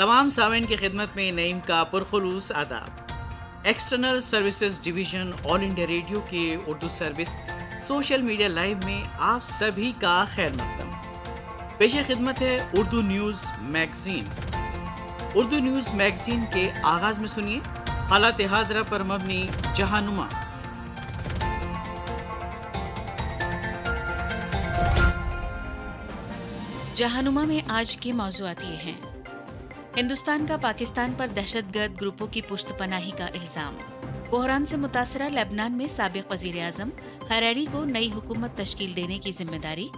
तमाम सामीन की खिदमत में नईम का पुरखुलूस आदाब। External services division all India radio के Urdu service social media live में आप सभी का खैर मकदम। पेश खिदमत है Urdu news magazine. Urdu news magazine के आगाज में सुनिए हालात हादरा पर मबनी जहानुमा। जहानुमा में आज के मौज़ूआत ये हैं। हिंदुस्तान का पाकिस्तान पर दहशतगर्द ग्रुपों की पुश्तपनाही का इल्जाम। बहरान से मुतासरा लेबनान में साबिक वज़ीर आज़म हरैरी को नई हुकूमत तश्कील देने की जिम्मेदारी।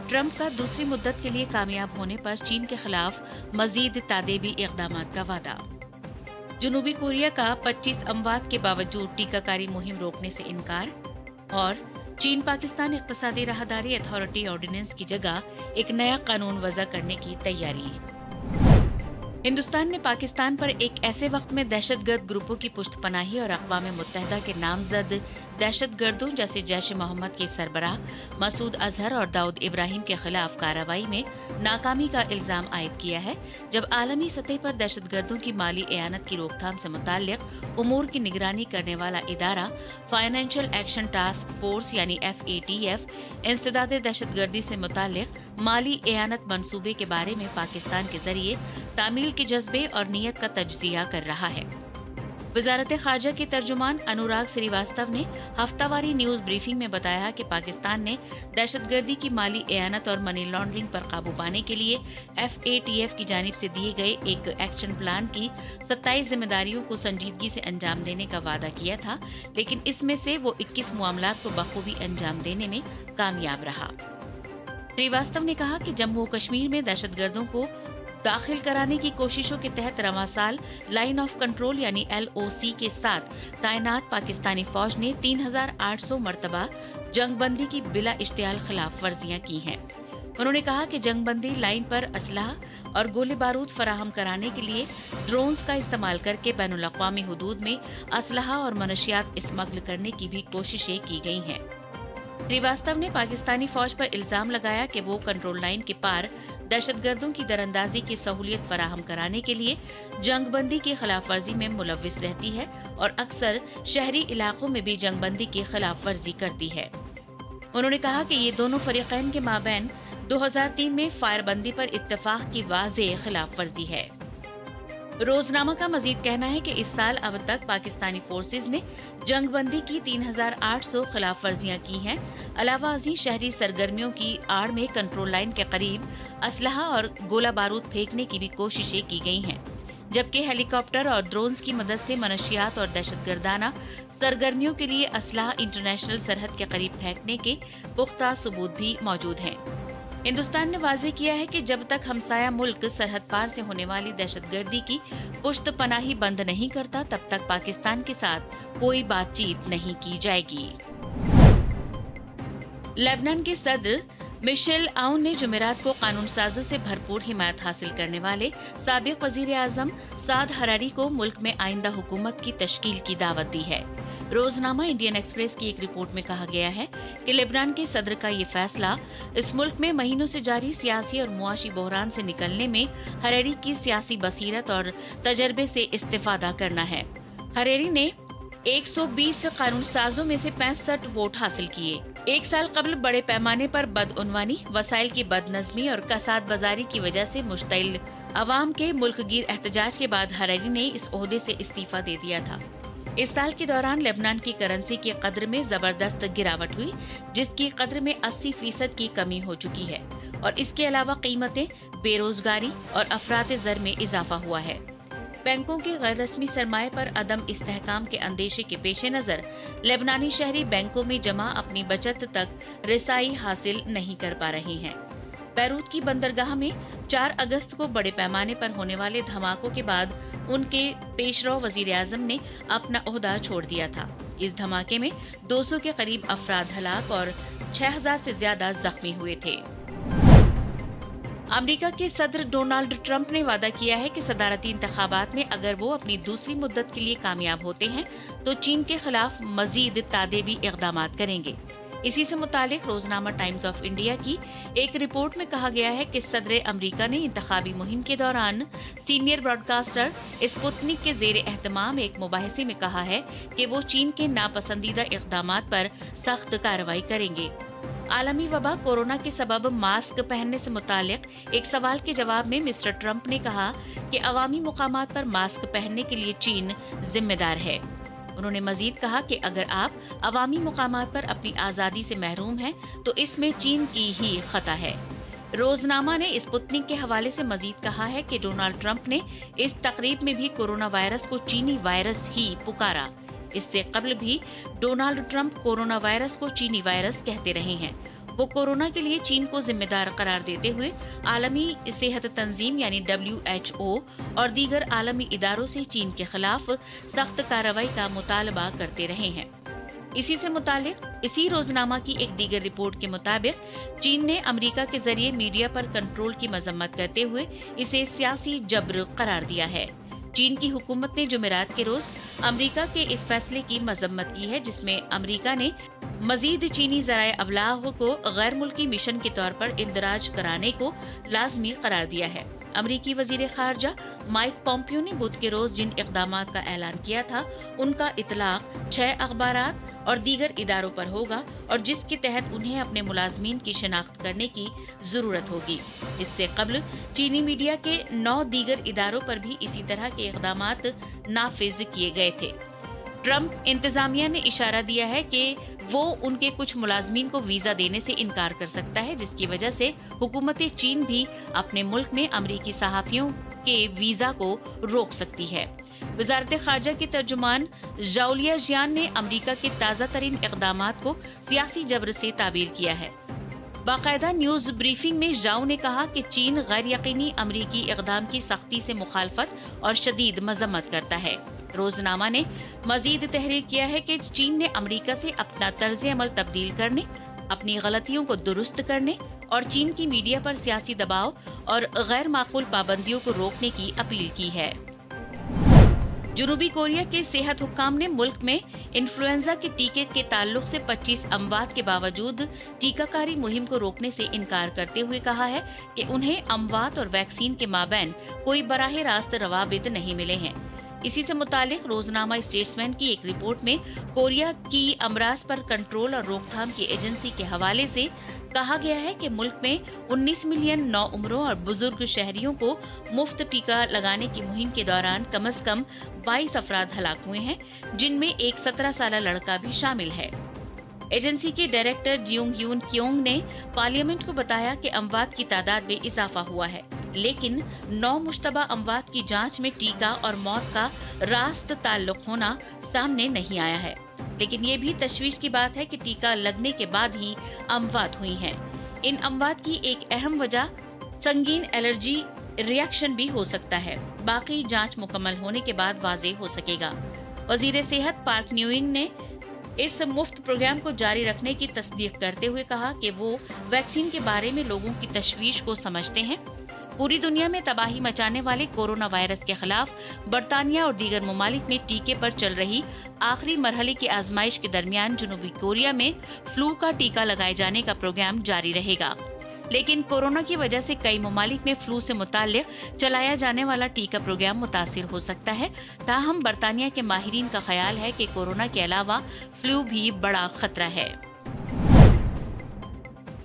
ट्रंप का दूसरी मुद्दत के लिए कामयाब होने पर चीन के खिलाफ मजीद तादेबी इक़दाम का वादा। जनूबी कोरिया का 25 अमवात के बावजूद टीकाकारी मुहिम रोकने से इनकार। और चीन पाकिस्तान इक़्तिसादी राहदारी अथॉरिटी ऑर्डिनेंस की जगह एक नया कानून वज़ा करने की तैयारी। हिंदुस्तान ने पाकिस्तान पर एक ऐसे वक्त में दहशतगर्द ग्रुपों की पुश्तपनाही और अक़वाम मुत्तहिदा के नामजद दहशतगर्दों जैसे जैश मोहम्मद के सरबराह मसूद अजहर और दाऊद इब्राहिम के खिलाफ कार्रवाई में नाकामी का इल्जाम आयद किया है, जब आलमी सतह पर दहशतगर्दों की माली एयानत की रोकथाम से मुताल्लिक उमूर की निगरानी करने वाला इदारा फाइनेंशियल एक्शन टास्क फोर्स यानी FATF इंसदाद दहशतगर्दी से मुताल्लिक माली एयानत मंसूबे के बारे में पाकिस्तान के जरिए तामील के जज्बे और नीयत का तज्जिया कर रहा है। वजारत खारजा के तर्जुमान अनुराग श्रीवास्तव ने हफ्तावारी न्यूज ब्रीफिंग में बताया कि पाकिस्तान ने दहशतगर्दी की माली एयानत और मनी लॉन्ड्रिंग पर काबू पाने के लिए FATF की जानिब से दिए गए एक एक्शन प्लान की 27 जिम्मेदारियों को संजीदगी से अंजाम देने का वादा किया था, लेकिन इसमें से वो 21 मामलात को बखूबी अंजाम देने में कामयाब रहा। श्रीवास्तव ने कहा कि जम्मू कश्मीर में दहशतगर्दों को दाखिल कराने की कोशिशों के तहत रवां साल लाइन ऑफ कंट्रोल यानी LOC के साथ तैनात पाकिस्तानी फौज ने 3800 मरतबा जंगबंदी की बिला इश्तियाल खिलाफ वर्जियां की हैं। उन्होंने कहा कि जंगबंदी लाइन पर असलहा और गोले बारूद फराहम कराने के लिए ड्रोन्स का इस्तेमाल करके बैनुल अक़वामी हुदूद में असलहा और मनशियात स्मगल करने की भी कोशिशें की गई हैं। श्रीवास्तव ने पाकिस्तानी फौज पर इल्जाम लगाया कि वो कंट्रोल लाइन के पार दहशतगर्दों की दरअंदाजी की सहूलियत फराहम कराने के लिए जंगबंदी की खिलाफ वर्जी में मुलव्विस रहती है और अक्सर शहरी इलाकों में भी जंगबंदी की खिलाफ वर्जी करती है। उन्होंने कहा कि ये दोनों फरीकैन के माबैन 2003 में फायरबंदी पर इत्तेफाक की वाज़ेह खिलाफ वर्जी है। रोजनामा का मजीद कहना है कि इस साल अब तक पाकिस्तानी फोर्सेज ने जंगबंदी की 3800 खिलाफ वर्जियां की हैं। अलावा अजीं शहरी सरगर्मियों की आड़ में कंट्रोल लाइन के करीब असलहा और गोला बारूद फेंकने की भी कोशिशें की गई हैं, जबकि हेलीकॉप्टर और ड्रोन्स की मदद से मनशियात और दहशतगर्दाना सरगर्मियों के लिए असलहा इंटरनेशनल सरहद के करीब फेंकने के पुख्ता सबूत भी मौजूद हैं। हिंदुस्तान ने वाज़ेह किया है कि जब तक हमसाया मुल्क सरहद पार से होने वाली दहशतगर्दी की पुश्त पनाही बंद नहीं करता, तब तक पाकिस्तान के साथ कोई बातचीत नहीं की जाएगी। लेबनान के सदर मिशेल आउन ने जुमेरात को कानून साजों से भरपूर हिमायत हासिल करने वाले साबिक वज़ीर आज़म साद हरारी को मुल्क में आइंदा हुकूमत की तश्कील की दावत दी है। रोजनामा इंडियन एक्सप्रेस की एक रिपोर्ट में कहा गया है कि लेबनान के सदर का ये फैसला इस मुल्क में महीनों से जारी सियासी और मुआशी बहरान से निकलने में हरैरी की सियासी बसीरत और तजर्बे से इस्तेफादा करना है। हरैरी ने 120 कानून साजों में से 65 वोट हासिल किए। एक साल कबल बड़े पैमाने पर बदउनवानी, वसाइल की बदनज़मी और कसाद बाजारी की वजह से मुश्तइल अवाम के मुल्कगीर एहतजाज के बाद हरैरी ने इस ओहदे से इस्तीफा दे दिया था। इस साल के दौरान लेबनान की करेंसी की कद्र में जबरदस्त गिरावट हुई, जिसकी कद्र में 80% की कमी हो चुकी है और इसके अलावा कीमतें, बेरोजगारी और अफरात ज़र में इजाफा हुआ है। बैंकों के गैर रस्मी सरमाए पर अदम इस्तेहकाम के अंदेशे के पेश नज़र लेबनानी शहरी बैंकों में जमा अपनी बचत तक रसाई हासिल नहीं कर पा रहे हैं। बैरूत की बंदरगाह में 4 अगस्त को बड़े पैमाने पर होने वाले धमाकों के बाद उनके पेशरो वजीर आज़म ने अपना ओहदा छोड़ दिया था। इस धमाके में 200 के करीब अफराद हलाक और 6000 से ज्यादा जख्मी हुए थे। अमेरिका के सदर डोनाल्ड ट्रंप ने वादा किया है कि सदारती इंतखाबात में अगर वो अपनी दूसरी मुद्दत के लिए कामयाब होते हैं तो चीन के खिलाफ मजीद तादेबी इक़दामात करेंगे। इसी से मुतालिक रोजनामा टाइम्स ऑफ इंडिया की एक रिपोर्ट में कहा गया है कि सदर अमेरिका ने इंतखाबी मुहिम के दौरान सीनियर ब्रॉडकास्टर स्पुतनिक के जेर एहतमाम एक मुबाहिसे में कहा है कि वो चीन के नापसंदीदा इक़दामात पर सख्त कार्रवाई करेंगे। आलमी वबा कोरोना के सबब मास्क पहनने से मुतालिक एक सवाल के जवाब में मिस्टर ट्रंप ने कहा कि अवामी मुकामात पर मास्क पहनने के लिए चीन जिम्मेदार है। उन्होंने मजीद कहा कि अगर आप अवामी मुकामात पर अपनी आज़ादी से महरूम हैं तो इसमें चीन की ही खता है। रोजनामा ने स्पुतनिक के हवाले से मजीद कहा है कि डोनाल्ड ट्रंप ने इस तकरीब में भी कोरोना वायरस को चीनी वायरस ही पुकारा। इससे कबल भी डोनाल्ड ट्रंप कोरोना वायरस को चीनी वायरस कहते रहे हैं। वो कोरोना के लिए चीन को जिम्मेदार करार देते हुए आलमी सेहत तंजीम यानी WHO और दीगर आलमी इदारों से चीन के खिलाफ सख्त कार्रवाई का मुतालबा करते रहे हैं। इसी से मुतालिक इसी रोजनामा की एक दीगर रिपोर्ट के मुताबिक चीन ने अमेरिका के जरिए मीडिया पर कंट्रोल की मजम्मत करते हुए इसे सियासी जबर करार दिया है। चीन की हुकूमत ने जुमेरात के रोज अमेरिका के इस फैसले की मजम्मत की है, जिसमें अमेरिका ने मजीद चीनी ज़राए अबलाग को गैर मुल्की मिशन के तौर पर इंदराज कराने को लाजमी करार दिया है। अमरीकी वजीर खारजा माइक पॉम्पियो ने बुध के रोज जिन इक़दामात का ऐलान किया था उनका इतलाक 6 अखबारात और दीगर इदारों पर होगा और जिसके तहत उन्हें अपने मुलाजमीन की शिनाख्त करने की जरूरत होगी। इससे कबल चीनी मीडिया के 9 दीगर इदारों पर भी इसी तरह के इक़दामात नाफिज किए गए थे। ट्रंप इंतजामिया ने इशारा दिया है कि वो उनके कुछ मुलाजमीन को वीजा देने से इनकार कर सकता है, जिसकी वजह से हुकूमत चीन भी अपने मुल्क में अमरीकी सहाफियों के वीजा को रोक सकती है। वजारत खारजा के तर्जुमान जाओलिया जियान ने अमरीका के ताज़ा तरीन इक़दामात को सियासी जबर से ताबीर किया है। बाकायदा न्यूज ब्रीफिंग में जाओ ने कहा कि चीन गैर यकीनी अमरीकी इक़दाम की सख्ती से मुखालफत और शदीद मजम्मत करता है। रोजनामा ने मजीद तहरीर किया है कि चीन ने अमेरिका से अपना तर्ज अमल तब्दील करने, अपनी गलतियों को दुरुस्त करने और चीन की मीडिया पर सियासी दबाव और गैर माकूल पाबंदियों को रोकने की अपील की है। जनूबी कोरिया के सेहत हुक्काम ने मुल्क में इन्फ्लुएंजा के टीके के ताल्लुक से 25 अमवात के बावजूद टीकाकारी मुहिम को रोकने से इनकार करते हुए कहा है कि उन्हें अमवात और वैक्सीन के माबैन कोई बराह रास्त रवाबित नहीं मिले हैं। इसी से मुतालिक रोजनामा स्टेट्समैन की एक रिपोर्ट में कोरिया की अमराज पर कंट्रोल और रोकथाम की एजेंसी के हवाले से कहा गया है कि मुल्क में 19 मिलियन नौ उम्रों और बुजुर्ग शहरियों को मुफ्त टीका लगाने की मुहिम के दौरान कम से कम 22 अफराद हलाक हुए हैं, जिनमें एक 17 साल लड़का भी शामिल है। एजेंसी के डायरेक्टर जियोंग यून क्योंग ने पार्लियामेंट को बताया कि अमवात की तादाद में इजाफा हुआ है, लेकिन 9 मुश्तबा अमवात की जांच में टीका और मौत का रास्त ताल्लुक होना सामने नहीं आया है। लेकिन ये भी तशवीश की बात है कि टीका लगने के बाद ही अमवात हुई हैं। इन अमवात की एक अहम वजह संगीन एलर्जी रिएक्शन भी हो सकता है। बाकी जांच मुकम्मल होने के बाद वाज़ेह हो सकेगा। वजीर सेहत पार्क न्यूइंग ने इस मुफ्त प्रोग्राम को जारी रखने की तस्दीक करते हुए कहा कि वो वैक्सीन के बारे में लोगों की तशवीश को समझते हैं। पूरी दुनिया में तबाही मचाने वाले कोरोना वायरस के खिलाफ बरतानिया और दीगर ममालिक में टीके पर चल रही आखिरी मरहले की आजमाइश के दरमियान जनूबी कोरिया में फ्लू का टीका लगाए जाने का प्रोग्राम जारी रहेगा। लेकिन कोरोना की वजह से कई ममालिक में फ्लू से मुताल्लिक चलाया जाने वाला टीका प्रोग्राम मुतासिर हो सकता है। ताहम बरतानिया के माहिरीन का ख्याल है कि कोरोना के अलावा फ्लू भी बड़ा खतरा है।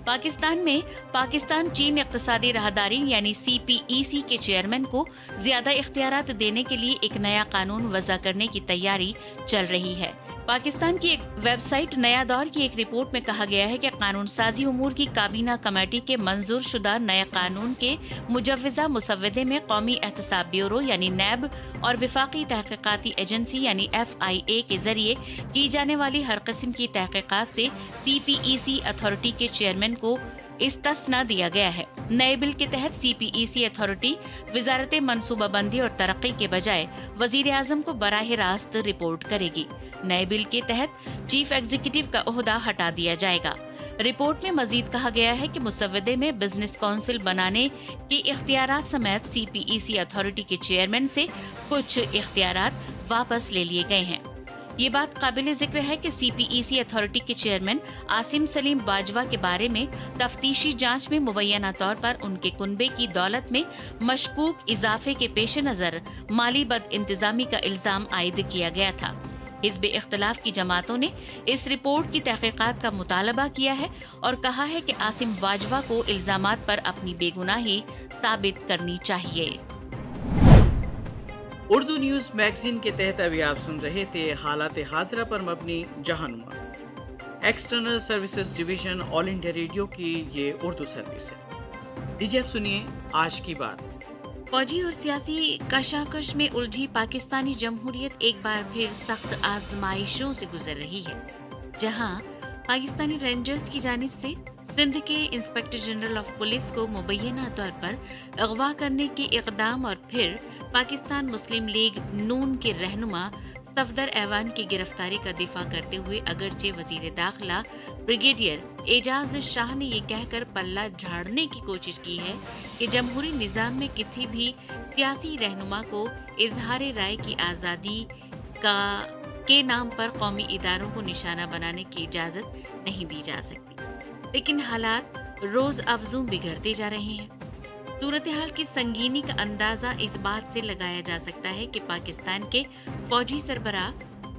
पाकिस्तान में पाकिस्तान चीन इक़्तिसादी राहदारी यानी CPEC के चेयरमैन को ज्यादा इख्तियारात देने के लिए एक नया कानून वज़ा करने की तैयारी चल रही है। पाकिस्तान की एक वेबसाइट नया दौर की एक रिपोर्ट में कहा गया है कि कानून साजी उमूर की काबीना कमेटी के मंजूर शुदा नए कानून के मुजव्वज़ा मुसव्वदे में कौमी एहतसाब ब्यूरो यानी नैब और विफाकी तहकीकाती एजेंसी यानी FIA के जरिए की जाने वाली हर किस्म की तहकीकात से CPEC अथॉरिटी के चेयरमैन को इस्तिस्ना दिया गया है। नए बिल के तहत CPEC अथॉरिटी वजारत मनसूबाबंदी और तरक्की के बजाय वजीर आजम को बराह रास्त रिपोर्ट करेगी। नए बिल के तहत चीफ एग्जीक्यूटिव का ओहदा हटा दिया जाएगा। रिपोर्ट में मजीद कहा गया है कि मुसव्वदे में बिजनेस काउंसिल बनाने के इख्तियारात समेत CPEC अथॉरिटी के चेयरमैन से कुछ इख्तियारात वापस ले लिए गए हैं। ये बात काबिल जिक्र है कि CPEC अथॉरिटी के चेयरमैन आसिम सलीम बाजवा के बारे में तफ्तीशी जांच में मुबैना तौर पर उनके कुनबे की दौलत में मशकूक इजाफे के पेश नज़र माली बद इंतजामी का इल्जाम आयद किया गया था। हिज़्ब इख्तिलाफ की जमातों ने इस रिपोर्ट की तहकीकात का मुतालबा किया है और कहा है कि आसिम बाजवा को इल्जामात पर अपनी बेगुनाही साबित करनी चाहिए। उर्दू न्यूज़ मैगजीन के तहत अभी आप सुन रहे थे हालात हादरा पर मबनी जहानुमा। External services division all India radio की ये उर्दू सर्विस है। दीजिए अब सुनिए आज की बात। फौजी और सियासी कशाकश में उलझी पाकिस्तानी जमहूरियत एक बार फिर सख्त आजमाइशों से गुजर रही है, जहां पाकिस्तानी रेंजर्स की जानिब से सिंध के इंस्पेक्टर जनरल ऑफ पुलिस को मुबैना तौर पर अगवा करने के इक़दाम और फिर पाकिस्तान मुस्लिम लीग नून के रहनुमा सफदर ऐवान की गिरफ्तारी का दिफा करते हुए अगरचे वजीर दाखिला ब्रिगेडियर एजाज शाह ने ये कहकर पल्ला झाड़ने की कोशिश की है कि जमहूरी निज़ाम में किसी भी सियासी रहनुमा को इजहार राय की आज़ादी के नाम पर कौमी इदारों को निशाना बनाने की इजाज़त नहीं दी जा सकती। लेकिन हालात रोज़ अफजू बिगड़ते जा रहे हैं। सूरत हाल की संगीनी का अंदाज़ा इस बात से लगाया जा सकता है कि पाकिस्तान के फौजी सरबराह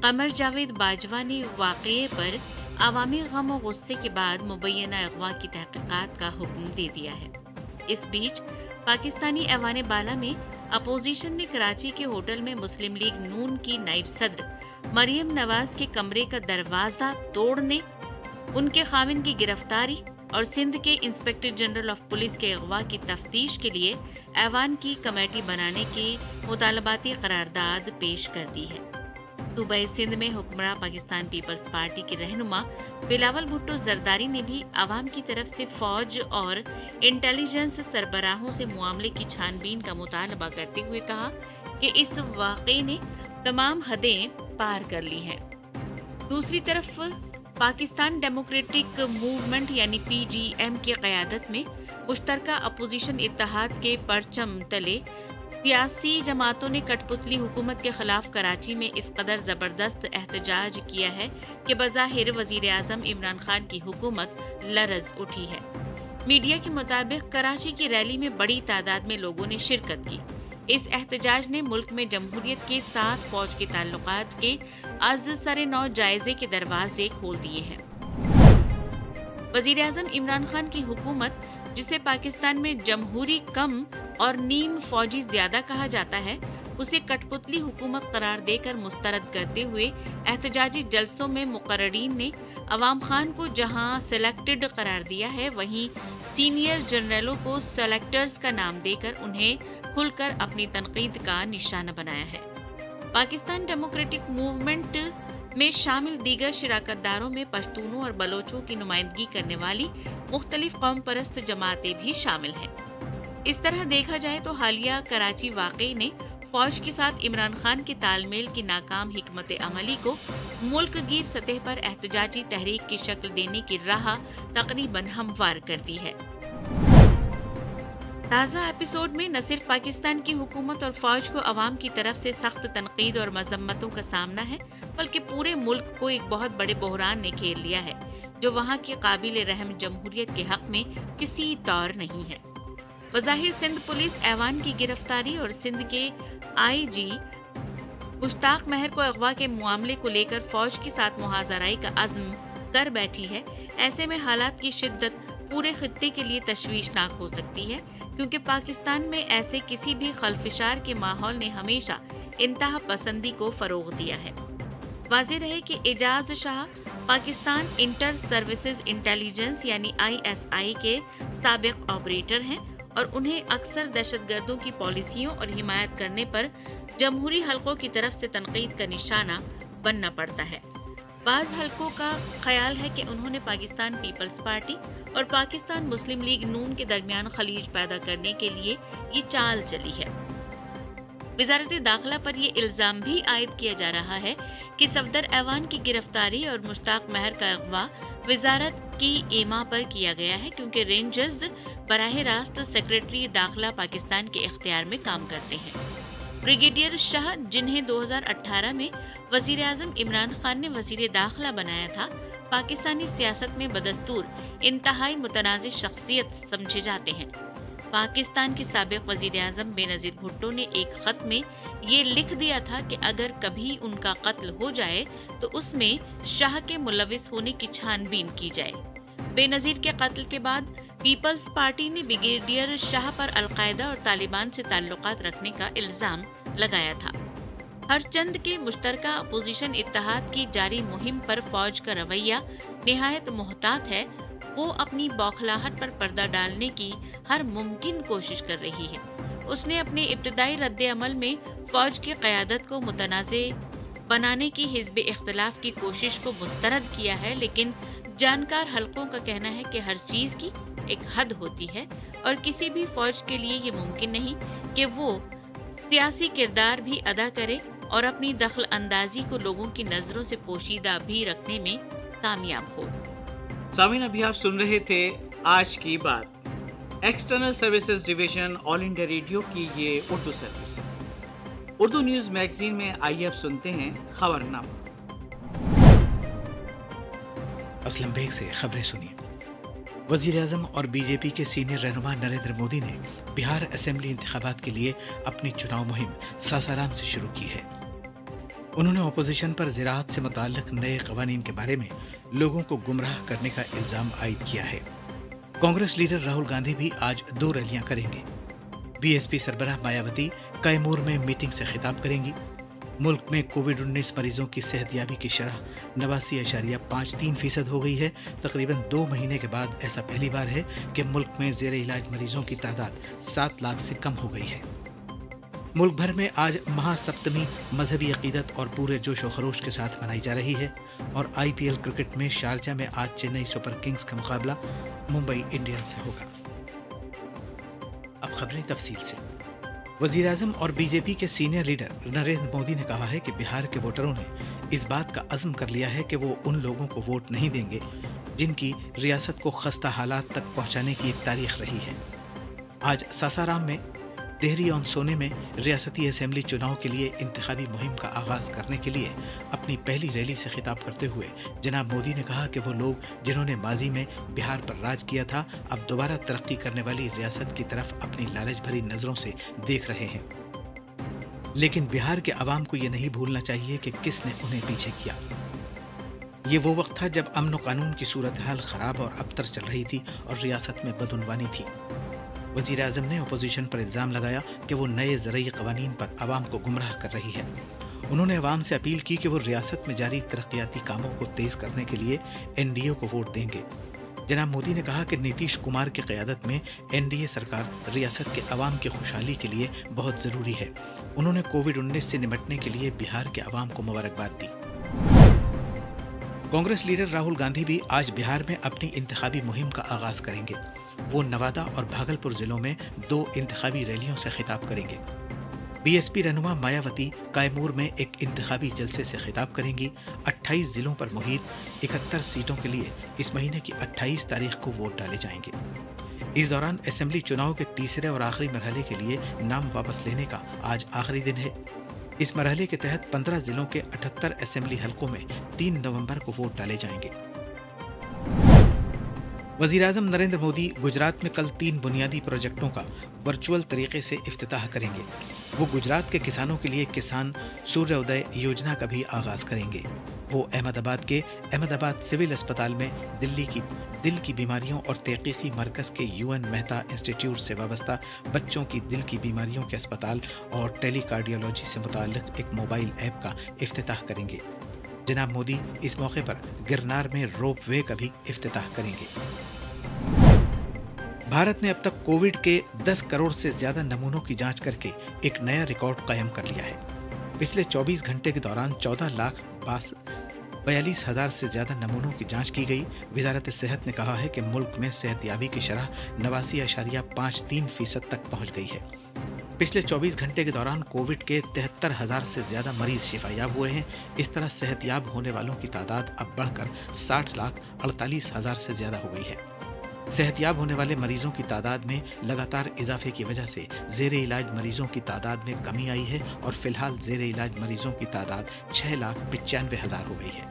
कमर जावेद बाजवा ने वाक़ये पर अवामी गम और गुस्से के बाद मुबैना अगवा की तहकीकात का हुक्म दे दिया है। इस बीच पाकिस्तानी ऐवान बाला में अपोजिशन ने कराची के होटल में मुस्लिम लीग नून की नायब सदर मरियम नवाज के कमरे का दरवाज़ा तोड़ने, उनके खाविन की गिरफ्तारी और सिंध के इंस्पेक्टर जनरल ऑफ पुलिस के अगवा की तफ्तीश के लिए ऐवान की कमेटी बनाने की मुतालबाती करारदाद पेश कर दी है। सूबाई सिंध में हुक्मरां पाकिस्तान पीपल्स पार्टी के रहनुमा बिलावल भुट्टो जरदारी ने भी आवाम की तरफ से फौज और इंटेलिजेंस सरबराहों से मामले की छानबीन का मुतालबा करते हुए कहा कि इस वाक़े ने तमाम हदें पार कर ली हैं। दूसरी तरफ पाकिस्तान डेमोक्रेटिक मूवमेंट यानी PGM की क़यादत में मुश्तरका अपोजिशन इत्तेहाद के परचम तले सियासी जमातों ने कठपुतली हुकूमत के खिलाफ कराची में इस कदर ज़बरदस्त एहतजाज किया है कि बज़ाहिर वज़ीर आज़म इमरान खान की हुकूमत लरज़ उठी है। मीडिया के मुताबिक कराची की रैली में बड़ी तादाद में लोगों ने शिरकत की। इस एहतजाज ने मुल्क में जमहूरियत के साथ फौज के ताल्लुकात के आज सरे नौ जायजे के दरवाजे खोल दिए हैं। वज़ीर आज़म इमरान खान की हुकूमत, जिसे पाकिस्तान में जमहूरी कम और नीम फौजी ज्यादा कहा जाता है, उसे कठपुतली हुकूमत करार देकर मुस्तरद करते हुए एहतजाजी जलसों में मुकर्रीन ने अवाम खान को जहां सेलेक्टेड करार दिया है, वहीं सीनियर जनरलों को सेलेक्टर्स का नाम देकर उन्हें खुलकर अपनी तनकीद का निशाना बनाया है। पाकिस्तान डेमोक्रेटिक मूवमेंट में शामिल दीगर शिराकतदारों में पश्तूनों और बलोचों की नुमाइंदगी करने वाली मुख्तलिफ कौम परस्त जमातें भी शामिल हैं। इस तरह देखा जाए तो हालिया कराची वाक़ये ने फौज के साथ इमरान खान के तालमेल की नाकाम हिकमत अमली को मुल्क गिर सतह पर एहतजाजी तहरीक की शक्ल देने की राह तकरीबन हमवार कर दी है। ताज़ा एपिसोड में न सिर्फ पाकिस्तान की हुकूमत और फौज को अवाम की तरफ से सख्त तनकीद और मजम्मतों का सामना है, बल्कि पूरे मुल्क को एक बहुत बड़े बहरान ने घेर लिया है, जो वहाँ की काबिल रहम जमहूरियत के हक में किसी तौर नहीं है। बज़ाहिर सिंध पुलिस ऐवान की गिरफ्तारी और सिंध के IG मुश्ताक महर को अगवा के मामले को लेकर फौज के साथ मुहाज़राई का अज़्म कर बैठी है। ऐसे में हालात की शिद्दत पूरे खित्ते के लिए तशवीशनाक हो सकती है, क्योंकि पाकिस्तान में ऐसे किसी भी खलफिशार के माहौल ने हमेशा इंतहा पसंदी को फ़रोग़ दिया है। वाज़ेह रहे कि Ejaz Shah Pakistan inter services intelligence यानी ISI के साबिक ऑपरेटर हैं और उन्हें अक्सर दहशतगर्दों की पॉलिसियों और हिमायत करने पर जमहूरी हलकों की तरफ से तनकीद का निशाना बनना पड़ता है। बाज़ हलकों का ख्याल है कि उन्होंने पाकिस्तान पीपल्स पार्टी और पाकिस्तान मुस्लिम लीग नून के दरमियान खलीज पैदा करने के लिए ये चाल चली है। वज़ारत दाखिला पर ये इल्ज़ाम भी आयद किया जा रहा है कि सफदर ऐवान की गिरफ्तारी और मुश्ताक महर का अगवा वज़ारत की एमा पर किया गया है, क्योंकि रेंजर्स बराह रास्त सेक्रेटरी दाखिला पाकिस्तान के इख्तियार में काम करते हैं। ब्रिगेडियर शाह, जिन्हें 2018 में वजीर आजम इमरान खान ने वजीर दाखिला बनाया था, पाकिस्तानी सियासत में बदस्तूर इंतहाई मुतनाज़िर शख्सियत समझे जाते हैं। पाकिस्तान के साबिक वजीर आजम बेनज़ीर भुट्टो ने एक खत में ये लिख दिया था कि अगर कभी उनका कत्ल हो जाए तो उसमें शाह के मुलविस होने की छानबीन की जाए। बेनज़ीर के कत्ल के बाद पीपल्स पार्टी ने ब्रिगेडियर शाह पर अलकायदा और तालिबान से ताल्लुकात रखने का इल्जाम लगाया था। हर चंद के मुश्तरका अपोजिशन इत्तेहाद की जारी मुहिम पर फौज का रवैया निहायत मोहतात है। वो अपनी बौखलाहट पर पर्दा डालने की हर मुमकिन कोशिश कर रही है। उसने अपने इब्तदाई रद्द अमल में फौज की क़यादत को मुतनाज़े बनाने की हिज़्ब इख्तिलाफ की कोशिश को मुस्तरद किया है, लेकिन जानकार हलकों का कहना है कि हर चीज़ की एक हद होती है और किसी भी फौज के लिए ये मुमकिन नहीं कि वो सियासी किरदार भी अदा करे और अपनी दखल अंदाजी को लोगों की नज़रों से पोशीदा भी रखने में कामयाब हो। सामीन, अभी आप सुन रहे थे आज की बात, external services division all India radio की ये Urdu service. Urdu news magazine में आइए अब सुनते हैं खबरनामा। असलम बेग से खबरें सुनिए। वज़ीर आज़म और बीजेपी के सीनियर रहनुमा नरेंद्र मोदी ने बिहार असेंबली इंतखाबात के लिए अपनी चुनाव मुहिम सासाराम से शुरू की है। उन्होंने अपोजिशन पर ज़राअत से मुताल्लिक़ नए क़वानीन के बारे में लोगों को गुमराह करने का इल्ज़ाम आयद किया है। कांग्रेस लीडर राहुल गांधी भी आज 2 रैलियां करेंगे। बीएसपी सरबराह मायावती कैमूर में मीटिंग से खिताब करेंगी। मुल्क में कोविड-19 मरीजों की सेहतयाबी की शरह 89.53% हो गई है। तकरीबन 2 महीने के बाद ऐसा पहली बार है कि मुल्क में ज़ेर इलाज मरीजों की तादाद 7 लाख से कम हो गई है। मुल्क भर में आज महासप्तमी मजहबी अकीदत और पूरे जोश व खरोश के साथ मनाई जा रही है। और IPL क्रिकेट में शारजा में आज चेन्नई सुपर किंग्स का मुकाबला मुंबई इंडियंस से होगा। अब खबरें तफसील से। वज़ीर आज़म और बीजेपी के सीनियर लीडर नरेंद्र मोदी ने कहा है कि बिहार के वोटरों ने इस बात का अज़्म कर लिया है कि वो उन लोगों को वोट नहीं देंगे जिनकी रियासत को खस्ता हालात तक पहुंचाने की एक तारीख रही है। आज सासाराम में देहरी ऑन सोने में रियासती असेंबली चुनाव के लिए इंतखाबी मुहिम का आगाज़ करने के लिए अपनी पहली रैली से खिताब करते हुए जनाब मोदी ने कहा कि वो लोग जिन्होंने माजी में बिहार पर राज किया था, अब दोबारा तरक्की करने वाली रियासत की तरफ अपनी लालच भरी नज़रों से देख रहे हैं। लेकिन बिहार के अवाम को ये नहीं भूलना चाहिए कि किसने उन्हें पीछे किया। ये वो वक्त था जब अमन व कानून की सूरत हाल ख़राब और अबतर चल रही थी और रियासत में बदउनवानी थी। वज़ीर आज़म ने अपोजिशन पर इल्ज़ाम लगाया कि वो नए ज़रई क़वानीन पर आवाम को गुमराह कर रही है। उन्होंने आवाम से अपील की कि वो रियासत में जारी तरक्याती कामों को तेज़ करने के लिए NDA को वोट देंगे। जनाब मोदी ने कहा कि नीतीश कुमार की क़यादत में NDA सरकार रियासत के अवाम की खुशहाली के लिए बहुत ज़रूरी है। उन्होंने कोविड-19 से निपटने के लिए बिहार के अवाम को मुबारकबाद दी। कांग्रेस लीडर राहुल गांधी भी आज बिहार में अपनी इंतखाबी मुहिम का आगाज़ करेंगे। वो नवादा और भागलपुर जिलों में 2 इंतखाबी रैलियों से खिताब करेंगे। बीएसपी रहनुमा मायावती कैमूर में एक इंतखाबी जलसे से खिताब करेंगी। 28 जिलों पर मुहित 71 सीटों के लिए इस महीने की 28 तारीख को वोट डाले जाएंगे। इस दौरान असेंबली चुनाव के तीसरे और आखिरी मरहले के लिए नाम वापस लेने का आज आखिरी दिन है। इस मरहले के तहत 15 जिलों के 78 असेंबली हलकों में 3 नवंबर को वोट डाले जाएंगे। वज़ीर आज़म नरेंद्र मोदी गुजरात में कल 3 बुनियादी प्रोजेक्टों का वर्चुअल तरीके से इफ्तिताह करेंगे। वो गुजरात के किसानों के लिए किसान सूर्योदय योजना का भी आगाज़ करेंगे। वो अहमदाबाद के अहमदाबाद सिविल अस्पताल में दिल की बीमारियों और तहक़ीक़ी मरकज़ के UN मेहता इंस्टीट्यूट से वाबस्ता बच्चों की दिल की बीमारियों के अस्पताल और टेलीकार्डियोलॉजी से मुताल्लिक़ एक मोबाइल ऐप का इफ्तिताह करेंगे। जनाब मोदी इस मौके पर गिरनार में रोप वे का भी इफ्तिताह करेंगे। भारत ने अब तक कोविड के 10 करोड़ से ज़्यादा नमूनों की जांच करके एक नया रिकॉर्ड कायम कर लिया है। पिछले 24 घंटे के दौरान 14,42,000 से ज़्यादा नमूनों की जांच की गई। वजारत सेहत ने कहा है कि मुल्क में सेहतयाबी की शरह 89.53% तक पहुँच गई है। पिछले 24 घंटे के दौरान कोविड के 73,000 से ज़्यादा मरीज शिफायाब हुए हैं। इस तरह सेहतयाब होने वालों की तादाद अब बढ़कर 60,48,000 से ज़्यादा हो गई है। صحتیاب ہونے والے مریضوں کی تعداد میں لگاتار اضافے کی وجہ سے زیر علاج مریضوں کی تعداد میں کمی آئی ہے اور فی الحال زیر علاج مریضوں کی تعداد 6,95,000 ہو گئی ہے۔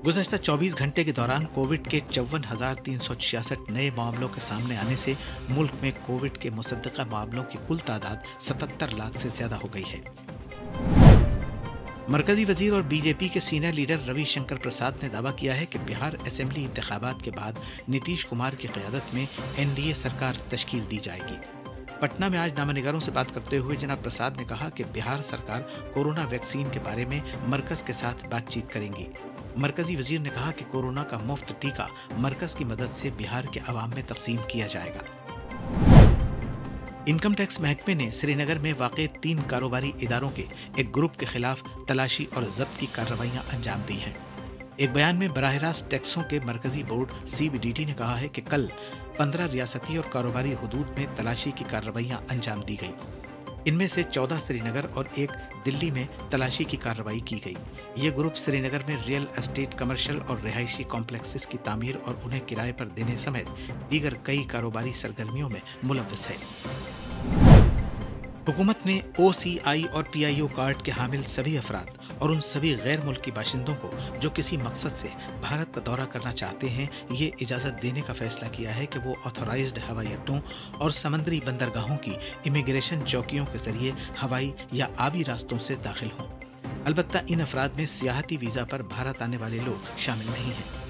گزشتہ 24 گھنٹے کے دوران کووڈ کے 54,366 نئے معاملوں کے سامنے آنے سے ملک میں کووڈ کے مصدقہ معاملوں کی کل تعداد 77 لاکھ سے زیادہ ہو گئی ہے۔ مرکزی وزیر اور بی جے پی کے سینئر لیڈر روی شنکر پرساد نے دعویٰ کیا ہے کہ بہار اسمبلی انتخابات کے بعد نتیش کمار کی قیادت میں NDA سرکار تشکیل دی جائے گی۔ پٹنہ میں آج نامہ نگاروں سے بات کرتے ہوئے جناب پرساد نے کہا کہ بہار سرکار کورونا ویکسین کے بارے میں مرکز کے ساتھ بات چیت کریں گی۔ مرکزی وزیر نے کہا کہ کورونا کا مفت ٹیکہ مرکز کی مدد سے بہار کے عوام میں تقسیم کیا جائے گا۔ انکم ٹیکس محکمے نے سری نگر میں واقع 3 کاروباری اداروں کے ایک گروپ کے خلاف تلاشی اور ضبط کی کارروائیاں انجام دی ہیں۔ ایک بیان میں براہ راست ٹیکسوں کے مرکزی بورڈ CBDT نے کہا ہے کہ کل 15 ریاستی اور کاروباری حدود میں تلاشی کی کارروائیاں انجام دی گئی۔ ان میں سے 14 سری نگر اور 1 دلی میں تلاشی کی کارروائی کی گئی۔ یہ گروپ سری نگر میں ریئل اسٹیٹ کمرشل اور رہائشی کمپلیکسز کی تعمیر اور انہیں کرائے پر دینے سمیت دیگر کئی کاروباری سرگرمیوں میں ملوث ہے۔ حکومت نے OCI اور PIO کارڈ کے حامل سبھی افراد اور ان سبھی غیر ملکی باشندوں کو جو کسی مقصد سے بھارت کا دورہ کرنا چاہتے ہیں یہ اجازت دینے کا فیصلہ کیا ہے کہ وہ آتھورائزڈ ہوائی اڈوں اور سمندری بندرگاہوں کی امیگریشن چوکیوں کے ذریعے ہوائی یا آبی راستوں سے داخل ہوں۔ البتہ ان افراد میں سیاحتی ویزا پر بھارت آنے والے لوگ شامل نہیں ہیں۔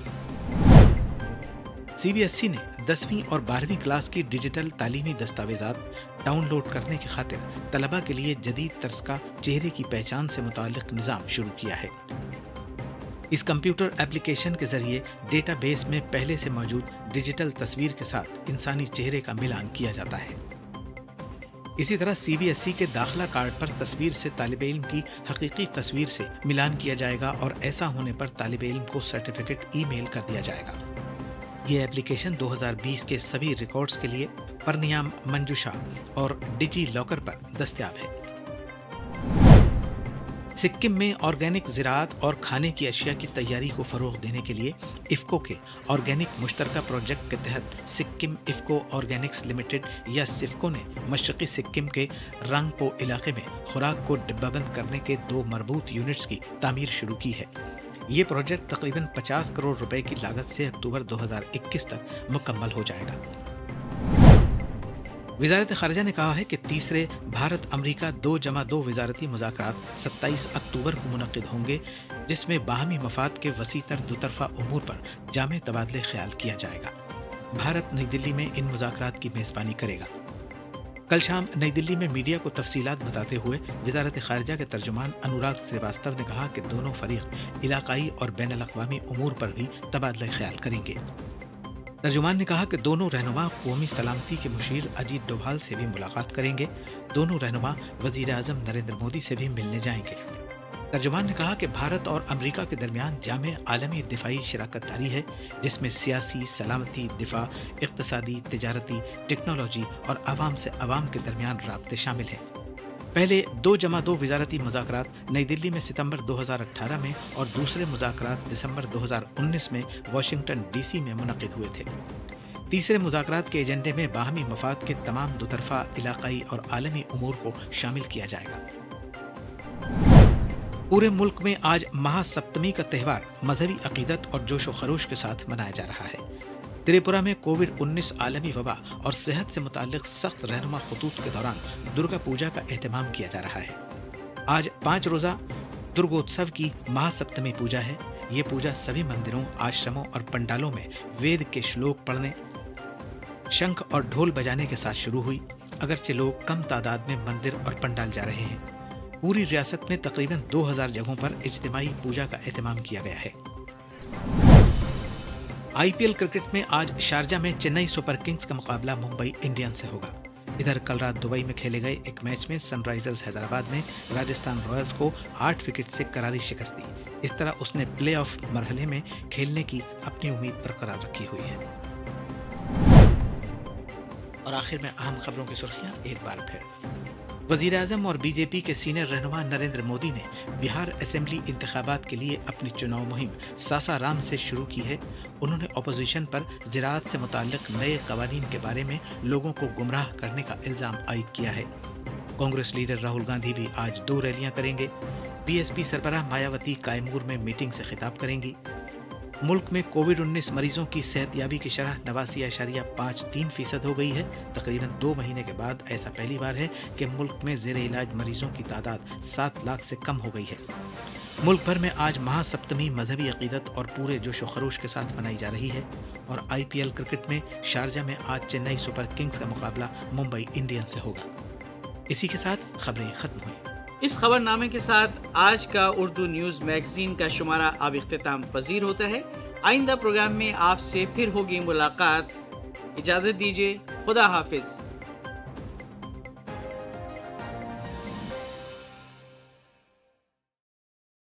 CBSE نے 10ویں اور 12ویں کلاس کی ڈیجیٹل تعلیمی دستاویزات ڈاؤن لوڈ کرنے کی خاطر طلباء کے لیے جدید طرز کا چہرے کی پہچان سے متعلق نظام شروع کیا ہے۔ اس کمپیوٹر ایپلیکیشن کے ذریعے ڈیٹا بیس میں پہلے سے موجود ڈیجیٹل تصویر کے ساتھ انسانی چہرے کا ملان کیا جاتا ہے۔ اسی طرح CBSE کے داخلہ کارڈ پر تصویر سے طالب علم کی حقیقی تصویر سے ملان کیا جائے گا اور ایسا ہونے پر طالب علم کو سرٹیفکیٹ ای میل کر دیا جائے گا۔ یہ ایپلیکیشن 2020 کے سبھی ریکارڈز کے لیے پرنیام منجوشا اور ڈیجی لاکر پر دستیاب ہے۔ سکم میں آرگینک زراعت اور کھانے کی اشیاء کی تیاری کو فروغ دینے کے لیے IFFCO کے آرگینک مشترکہ پروجیکٹ کے تحت سکم IFFCO آرگینکس لمیٹڈ یا SIFCO نے مشرقی سکم کے رنگپو علاقے میں خوراک کو ڈبہ بند کرنے کے 2 مربوط یونٹس کی تعمیر شروع کی ہے۔ یہ پروجیکٹ تقریباً 50 کروڑ روپے کی لاگت سے اکتوبر 2021 تک مکمل ہو جائے گا۔ وزارت خارجہ نے کہا ہے کہ تیسرے بھارت امریکہ 2+2 وزارتی مذاکرات 27 اکتوبر کو منعقد ہوں گے، جس میں باہمی مفاد کے وسیع تر دوطرفہ امور پر جامع تبادلہ خیال کیا جائے گا۔ بھارت نئی دلی میں ان مذاکرات کی میزبانی کرے گا۔ کل شام نئی دلی میں میڈیا کو تفصیلات بتاتے ہوئے وزارت خارجہ کے ترجمان انوراگ سریواستو نے کہا کہ دونوں فریق علاقائی اور بین الاقوامی امور پر بھی تبادلہ خیال کریں گے۔ ترجمان نے کہا کہ دونوں رہنما قومی سلامتی کے مشیر اجیت ڈوبھال سے بھی ملاقات کریں گے۔ دونوں رہنما وزیر اعظم نریندر مودی سے بھی ملنے جائیں گے۔ ترجمان نے کہا کہ بھارت اور امریکہ کے درمیان جامع عالمی دفاعی شراکت داری ہے، جس میں سیاسی، سلامتی، دفاع، اقتصادی، تجارتی، ٹیکنالوجی اور عوام سے عوام کے درمیان رابطے شامل ہیں۔ پہلے 2+2 وزارتی مذاکرات نئی دلی میں ستمبر 2018 میں اور دوسرے مذاکرات دسمبر 2019 میں واشنگٹن DC میں منعقد ہوئے تھے۔ تیسرے مذاکرات کے ایجنڈے میں باہمی مفاد کے تمام دوطرفہ، علاقائی اور عالمی امور کو شامل کیا جائے گا۔ پورے ملک میں آج مہا سپتمی کا تہوار مذہبی عقیدت اور جوش و خروش کے ساتھ منایا جا رہا ہے۔ تریپورہ میں کووڈ-19 عالمی وبا اور صحت سے متعلق سخت رہنما خطوط کے دوران درگا پوجا کا اہتمام کیا جا رہا ہے۔ آج 5 روزہ درگوتسو کی مہا سپتمی پوجا ہے۔ یہ پوجا سبھی مندروں، آشرموں اور پنڈالوں میں وید کے شلوک پڑھنے، شنکھ اور ڈھول بجانے کے ساتھ شروع ہوئی۔ اگرچہ لوگ کم تعداد میں مندر اور پنڈال جا رہے ہیں، پوری ریاست میں تقریباً 2000 جگہوں پر اجتماعی پوجا کا اہتمام کیا گیا ہے۔ IPL کرکٹ میں آج شارجہ میں چنئی سپر کنگز کا مقابلہ ممبئی انڈینز سے ہوگا۔ ادھر کل رات دبئی میں کھیلے گئے ایک میچ میں سن رائزرز حیدرآباد نے راجستھان رائلز کو 8 وکٹ سے کراری شکست دی۔ اس طرح اس نے پلے آف مرحلے میں کھیلنے کی اپنی امید برقرار رکھی ہوئی ہے۔ اور آخر میں اہم خبروں کی سرخیاں ایک بار پھر۔ वजीर आजम और बीजेपी के सीनियर रहनुमा नरेंद्र मोदी ने बिहार असेंबली इंतखाबात के लिए अपनी चुनाव मुहिम सासाराम से शुरू की है। उन्होंने अपोजिशन पर ज़राअत से मुताल्लिक नए कवानीन के बारे में लोगों को गुमराह करने का इल्ज़ाम आयद किया है। कांग्रेस लीडर राहुल गांधी भी आज 2 रैलियां करेंगे। बीएसपी सरबराह मायावती कायमूर में मीटिंग से खिताब करेंगी। मुल्क में कोविड-19 मरीजों की सेहतयाबी की शरह 89.53% हो गई है। तकरीबन 2 महीने के बाद ऐसा पहली बार है कि मुल्क में ज़ेरे इलाज मरीजों की तादाद 7 लाख से कम हो गई है। मुल्क भर में आज महासप्तमी मजहबी अकीदत और पूरे जोश व खरोश के साथ मनाई जा रही है। और IPL क्रिकेट में शारजा में आज चेन्नई सुपर किंग्स का मुकाबला मुंबई इंडियंस से होगा। इसी के साथ खबरें खत्म हुई। इस खबरनामे के साथ आज का उर्दू न्यूज़ मैगजीन का शुमारा अब इख्तिताम पजीर होता है। आइंदा प्रोग्राम में आपसे फिर होगी मुलाकात। इजाज़त दीजिए, खुदा हाफिज।